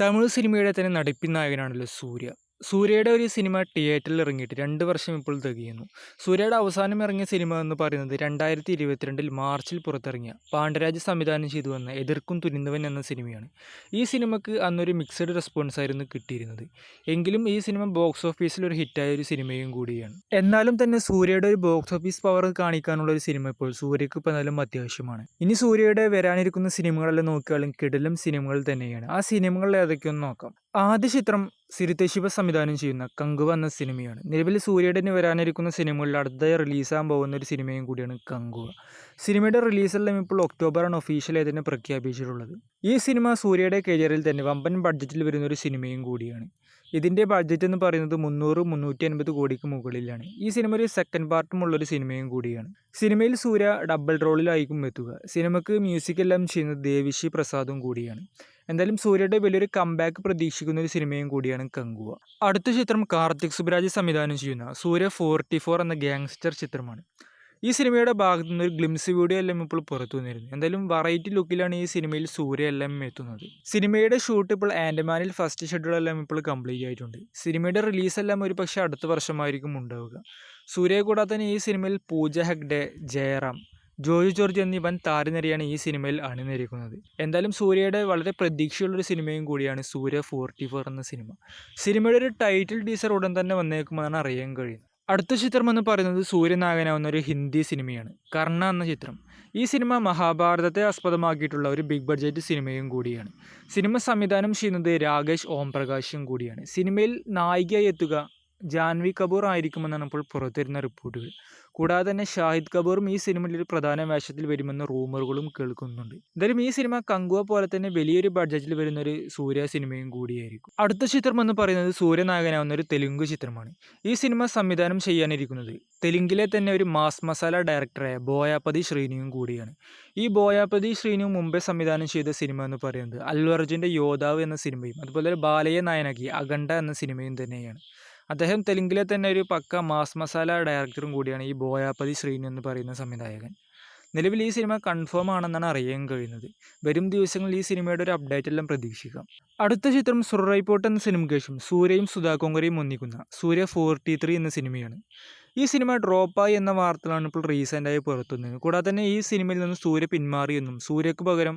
തമിഴ് സിനിമയുടെ തന്നെ നടപ്പിൻ നായകനാണല്ലോ സൂര്യ. സൂര്യയുടെ ഒരു സിനിമ തിയേറ്ററിൽ ഇറങ്ങിയിട്ട് 2 വർഷം ഇപ്പോൾ തികയുന്നു. സൂര്യയുടെ അവസാനം ഇറങ്ങിയ സിനിമ എന്ന് പറയുന്നത് 2022 മാർച്ചിൽ പുറത്തിറങ്ങിയ പാണ്ഡ്യരാജ് സംവിധാനം ചെയ്തു വന്ന എതിർക്കും തുനിന്തവൻ എന്ന സിനിമയാണ്. ഈ സിനിമയ്ക്ക് അന്നൊരു മിക്സഡ് റെസ്പോൺസ് ആയിരുന്നു കിട്ടിയിരുന്നത്. എങ്കിലും ഈ സിനിമ ബോക്സ് ഓഫീസിൽ ഒരു ഹിറ്റായ ഒരു സിനിമയും കൂടിയാണ്. എന്നാലും തന്നെ സൂര്യയുടെ ഒരു ബോക്സ് ഓഫീസ് പവർ കാണിക്കാനുള്ള ഒരു സിനിമ ഇപ്പോൾ സൂര്യക്ക് ഇപ്പോൾ എന്നാലും അത്യാവശ്യമാണ്. ഇനി സൂര്യയുടെ വരാനിരിക്കുന്ന സിനിമകളെല്ലാം നോക്കിയാലും കിടിലം സിനിമകൾ തന്നെയാണ്. ആ സിനിമകളിൽ ഏതൊക്കെയൊന്ന് നോക്കാം. ആദ്യ ചിത്രം സിരിത്തെ ശിവ സംവിധാനം ചെയ്യുന്ന കങ്കുവ എന്ന സിനിമയാണ്. നിലവിൽ സൂര്യയുടെ ഇനി വരാനിരിക്കുന്ന സിനിമകളിൽ അടുത്തതായി റിലീസാകാൻ പോകുന്ന ഒരു സിനിമയും കൂടിയാണ് കങ്കുവ. സിനിമയുടെ റിലീസെല്ലാം ഇപ്പോൾ ഒക്ടോബറാണ് ഒഫീഷ്യലായി തന്നെ പ്രഖ്യാപിച്ചിട്ടുള്ളത്. ഈ സിനിമ സൂര്യയുടെ കരിയറിൽ തന്നെ വമ്പൻ ബഡ്ജറ്റിൽ വരുന്ന ഒരു സിനിമയും കൂടിയാണ്. ഇതിൻ്റെ ബഡ്ജറ്റ് എന്ന് പറയുന്നത് 300-350 കോടിക്ക് മുകളിലാണ്. ഈ സിനിമ ഒരു സെക്കൻഡ് പാർട്ടും ഉള്ളൊരു സിനിമയും കൂടിയാണ്. സിനിമയിൽ സൂര്യ ഡബിൾ റോളിലായിരിക്കും എത്തുക. സിനിമയ്ക്ക് മ്യൂസിക് എല്ലാം ചെയ്യുന്നത് ദേവിശ്രീ പ്രസാദും കൂടിയാണ്. എന്തായാലും സൂര്യയുടെ വലിയൊരു കംബാക്ക് പ്രതീക്ഷിക്കുന്ന ഒരു സിനിമയും കൂടിയാണ് കങ്കുവ. അടുത്ത ചിത്രം കാർത്തിക് സുബ്രാജ് സംവിധാനം ചെയ്യുന്ന സൂര്യ 44 എന്ന ഗ്യാങ്സ്റ്റർ ചിത്രമാണ്. ഈ സിനിമയുടെ ഭാഗത്തു നിന്ന് ഒരു ഗ്ലിംസ് വീഡിയോ എല്ലാം ഇപ്പോൾ പുറത്തു വന്നിരുന്നു. എന്തായാലും വെറൈറ്റി ലുക്കിലാണ് ഈ സിനിമയിൽ സൂര്യ എല്ലാം എത്തുന്നത്. സിനിമയുടെ ഷൂട്ട് ഇപ്പോൾ ആൻഡമാനിൽ ഫസ്റ്റ് ഷെഡ്യൂൾ എല്ലാം ഇപ്പോൾ കംപ്ലീറ്റ് ആയിട്ടുണ്ട്. സിനിമയുടെ റിലീസ് എല്ലാം ഒരു പക്ഷേ അടുത്ത വർഷമായിരിക്കും ഉണ്ടാവുക. സൂര്യയെ കൂടാതെ തന്നെ ഈ സിനിമയിൽ പൂജ ഹെഗ്ഡെ, ജയറാം, ജോയി ജോർജ് എന്നീ വൻ താരനിരയാണ് ഈ സിനിമയിൽ അണിനിരക്കുന്നത്. എന്തായാലും സൂര്യയുടെ വളരെ പ്രതീക്ഷയുള്ളൊരു സിനിമയും കൂടിയാണ് സൂര്യ 44 എന്ന സിനിമ. സിനിമയുടെ ഒരു ടൈറ്റിൽ ടീസർ ഉടൻ തന്നെ വന്നേക്കുമെന്നാണ് അറിയാൻ കഴിയുന്നത്. അടുത്ത ചിത്രം എന്ന് പറയുന്നത് സൂര്യനായകനാവുന്ന ഒരു ഹിന്ദി സിനിമയാണ്, കർണ എന്ന ചിത്രം. ഈ സിനിമ മഹാഭാരതത്തെ ആസ്പദമാക്കിയിട്ടുള്ള ഒരു ബിഗ് ബഡ്ജറ്റ് സിനിമയും കൂടിയാണ്. സിനിമ സംവിധാനം ചെയ്യുന്നത് രാകേഷ് ഓംപ്രകാശും കൂടിയാണ്. സിനിമയിൽ നായികയായി എത്തുക ജാൻവി കപൂർ ആയിരിക്കുമെന്നാണ് ഇപ്പോൾ പുറത്തുവരുന്ന റിപ്പോർട്ടുകൾ. കൂടാതെ തന്നെ ഷാഹിദ് കപൂറും ഈ സിനിമയിൽ ഒരു പ്രധാന വേഷത്തിൽ വരുമെന്ന റൂമറുകളും കേൾക്കുന്നുണ്ട്. എന്തായാലും ഈ സിനിമ കങ്കുവ പോലെ തന്നെ വലിയൊരു ബഡ്ജറ്റിൽ വരുന്ന ഒരു സൂര്യ സിനിമയും കൂടിയായിരിക്കും. അടുത്ത ചിത്രം എന്ന് പറയുന്നത് സൂര്യനായകനാവുന്ന ഒരു തെലുങ്ക് ചിത്രമാണ്. ഈ സിനിമ സംവിധാനം ചെയ്യാനിരിക്കുന്നത് തെലുങ്കിലെ തന്നെ ഒരു മാസ് മസാല ഡയറക്ടറായ ബോയാപതി ശ്രീനുവും കൂടിയാണ്. ഈ ബോയാപതി ശ്രീനു മുമ്പേ സംവിധാനം ചെയ്ത സിനിമ എന്ന് പറയുന്നത് അല്ലു അർജുൻ്റെ യോദ്ധാവ് എന്ന സിനിമയും അതുപോലെ ബാലയെ നായനാക്കി അഖണ്ഡ എന്ന സിനിമയും തന്നെയാണ്. അദ്ദേഹം തെലുങ്കിലെ തന്നെ ഒരു പക്ക മാസ് മസാല ഡയറക്ടറും കൂടിയാണ് ഈ ബോയാപതി ശ്രീനു എന്ന് പറയുന്ന സംവിധായകൻ. നിലവിൽ ഈ സിനിമ കൺഫേം ആണെന്നാണ് അറിയാൻ കഴിയുന്നത്. വരും ദിവസങ്ങളിൽ ഈ സിനിമയുടെ ഒരു അപ്ഡേറ്റ് എല്ലാം പ്രതീക്ഷിക്കാം. അടുത്ത ചിത്രം സുറൈപ്പോട്ട് എന്ന സിനിമയ്ക്ക് ശേഷം സൂര്യയും സുധാ കൊങ്കരയും ഒന്നിക്കുന്ന സൂര്യ 43 എന്ന സിനിമയാണ്. ഈ സിനിമ ഡ്രോപ്പായി എന്ന വാർത്തകളാണ് ഇപ്പോൾ റീസെൻ്റായി പുറത്തുവന്നത്. കൂടാതെ തന്നെ ഈ സിനിമയിൽ നിന്ന് സൂര്യ പിന്മാറിയെന്നും സൂര്യക്ക് പകരം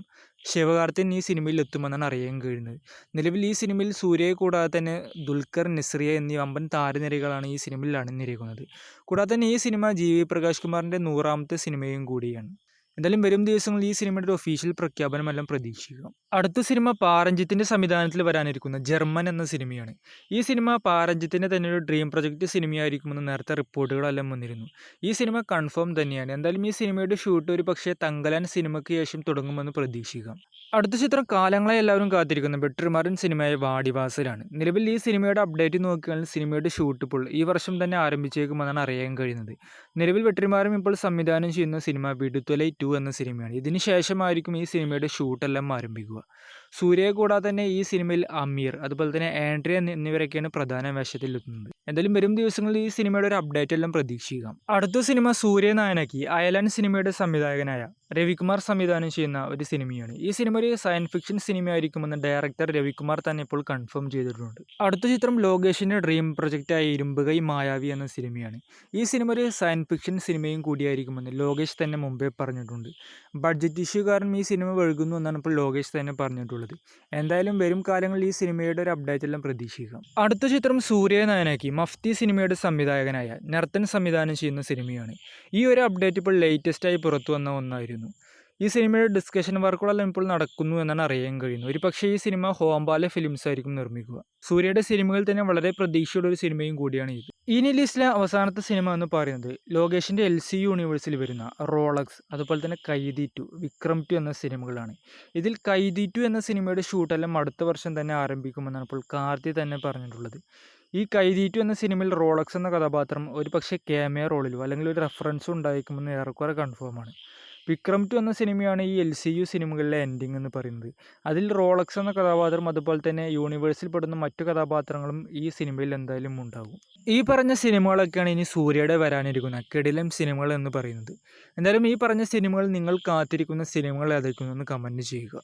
ശിവകാർത്തികൻ ഈ സിനിമയിൽ എത്തുമെന്നാണ് അറിയാൻ കഴിയുന്നത്. നിലവിൽ ഈ സിനിമയിൽ സൂര്യയെ കൂടാതെ തന്നെ ദുൽഖർ, നസ്രിയ എന്നീ വമ്പൻ താരനിരകളാണ് ഈ സിനിമയിൽ അണിനിരക്കുന്നത്. കൂടാതെ തന്നെ ഈ സിനിമ GV പ്രകാശ് കുമാറിൻ്റെ 100ാമത്തെ സിനിമയും കൂടിയാണ്. എന്തായാലും വരും ദിവസങ്ങളിൽ ഈ സിനിമയുടെ ഒരു ഒഫീഷ്യൽ പ്രഖ്യാപനമെല്ലാം പ്രതീക്ഷിക്കാം. അടുത്ത സിനിമ പാരഞ്ജിത്തിൻ്റെ സംവിധാനത്തിൽ വരാനിരിക്കുന്ന ജർമ്മൻ എന്ന സിനിമയാണ്. ഈ സിനിമ പാരഞ്ജിത്തിൻ്റെ തന്നെ ഒരു ഡ്രീം പ്രൊജക്റ്റ് സിനിമയായിരിക്കുമെന്ന് നേരത്തെ റിപ്പോർട്ടുകളെല്ലാം വന്നിരുന്നു. ഈ സിനിമ കൺഫേം തന്നെയാണ്. എന്തായാലും ഈ സിനിമയുടെ ഷൂട്ട് ഒരു പക്ഷേ തങ്കലാൻ സിനിമയ്ക്ക് ശേഷം തുടങ്ങുമെന്ന് പ്രതീക്ഷിക്കാം. അടുത്ത ചിത്രം കാലങ്ങളായി എല്ലാവരും കാത്തിരിക്കുന്ന വെട്രിമാറൻ സിനിമയായ വാടിവാസലാണ്. നിലവിൽ ഈ സിനിമയുടെ അപ്ഡേറ്റ് നോക്കുകയാണെങ്കിൽ സിനിമയുടെ ഷൂട്ട് ഇപ്പോൾ ഈ വർഷം തന്നെ ആരംഭിച്ചേക്കുമെന്നാണ് അറിയാൻ കഴിയുന്നത്. നിലവിൽ വെട്രിമാറൻ ഇപ്പോൾ സംവിധാനം ചെയ്യുന്ന സിനിമ വിടുത്തൊലൈ 2 എന്ന സിനിമയാണ്. ഇതിന് ശേഷമായിരിക്കും ഈ സിനിമയുടെ ഷൂട്ടെല്ലാം ആരംഭിക്കുക. സൂര്യയെ കൂടാതെ തന്നെ ഈ സിനിമയിൽ അമീർ അതുപോലെ തന്നെ ആൻഡ്രിയ എന്നിവരൊക്കെയാണ് പ്രധാന വേഷത്തിലെത്തുന്നത്. എന്തായാലും വരും ദിവസങ്ങളിൽ ഈ സിനിമയുടെ ഒരു അപ്ഡേറ്റ് എല്ലാം പ്രതീക്ഷിക്കാം. അടുത്ത സിനിമ സൂര്യ നായനാക്കി അയലാൻഡ് സിനിമയുടെ സംവിധായകനായ രവികുമാർ സംവിധാനം ചെയ്യുന്ന ഒരു സിനിമയാണ്. ഈ സിനിമ ഒരു സയൻസ് ഫിക്ഷൻ സിനിമയായിരിക്കുമെന്ന് ഡയറക്ടർ രവികുമാർ തന്നെ ഇപ്പോൾ കൺഫേം ചെയ്തിട്ടുണ്ട്. അടുത്ത ചിത്രം ലോകേഷിൻ്റെ ഡ്രീം പ്രൊജക്റ്റായ ഇരുമ്പുകൈ മായാവി എന്ന സിനിമയാണ്. ഈ സിനിമ ഒരു സയൻസ് ഫിക്ഷൻ സിനിമയും കൂടിയായിരിക്കുമെന്ന് ലോകേഷ് തന്നെ മുമ്പേ പറഞ്ഞിട്ടുണ്ട്. ബഡ്ജറ്റ് ഇഷ്യൂ കാരണം ഈ സിനിമ വഴുകുന്നു എന്നാണ് ഇപ്പോൾ ലോകേഷ് തന്നെ പറഞ്ഞിട്ടുള്ളത്. എന്തായാലും വരും കാലങ്ങളിൽ ഈ സിനിമയുടെ ഒരു അപ്ഡേറ്റ് എല്ലാം പ്രതീക്ഷിക്കാം. അടുത്ത ചിത്രം സൂര്യ നായനാക്കി മഫ്തി സിനിമയുടെ സംവിധായകനായ നർത്തൻ സംവിധാനം ചെയ്യുന്ന സിനിമയാണ്. ഈ ഒരു അപ്ഡേറ്റ് ഇപ്പോൾ ലേറ്റസ്റ്റായി പുറത്തു വന്ന ഒന്നായിരുന്നു. ഈ സിനിമയുടെ ഡിസ്കഷൻ വർക്കുകളെല്ലാം ഇപ്പോൾ നടക്കുന്നു എന്നാണ് അറിയാൻ കഴിയുന്നത്. ഒരു പക്ഷേ ഈ സിനിമ ഹോംബാലെ ഫിലിംസ് ആയിരിക്കും നിർമ്മിക്കുക. സൂര്യയുടെ സിനിമകളിൽ തന്നെ വളരെ പ്രതീക്ഷയുള്ള ഒരു സിനിമയും കൂടിയാണ് ഇത്. ഈ ലിസ്റ്റിലെ അവസാനത്തെ സിനിമ എന്ന് പറയുന്നത് ലോകേഷിൻ്റെ LC യൂണിവേഴ്സിൽ വരുന്ന റോളക്സ് അതുപോലെ തന്നെ കൈദി 2, വിക്രം 2 എന്ന സിനിമകളാണ്. ഇതിൽ കൈദി 2 എന്ന സിനിമയുടെ ഷൂട്ടെല്ലാം അടുത്ത വർഷം തന്നെ ആരംഭിക്കുമെന്നാണ് ഇപ്പോൾ കാർത്തി തന്നെ പറഞ്ഞിട്ടുള്ളത്. ഈ കൈദി 2 എന്ന സിനിമയിൽ റോളക്സ് എന്ന കഥാപാത്രം ഒരു പക്ഷേ ക്യാമിയോ റോളിലോ അല്ലെങ്കിൽ ഒരു റെഫറൻസും ഉണ്ടായിരിക്കുമെന്ന് ഏറെക്കുറെ കൺഫേമാണ്. വിക്രം 2 എന്ന സിനിമയാണ് ഈ LCU സിനിമകളിലെ എൻഡിങ് എന്ന് പറയുന്നത്. അതിൽ റോളക്സ് എന്ന കഥാപാത്രം അതുപോലെ തന്നെ യൂണിവേഴ്സിൽ പെടുന്ന മറ്റു കഥാപാത്രങ്ങളും ഈ സിനിമയിൽ എന്തായാലും ഉണ്ടാകും. ഈ പറഞ്ഞ സിനിമകളൊക്കെയാണ് ഇനി സൂര്യയുടെ വരാനിരിക്കുന്ന കിടിലം സിനിമകൾ എന്ന് പറയുന്നത്. എന്തായാലും ഈ പറഞ്ഞ സിനിമകൾ നിങ്ങൾ കാത്തിരിക്കുന്ന സിനിമകൾ ഏതൊക്കെയെന്ന് കമൻറ്റ് ചെയ്യുക.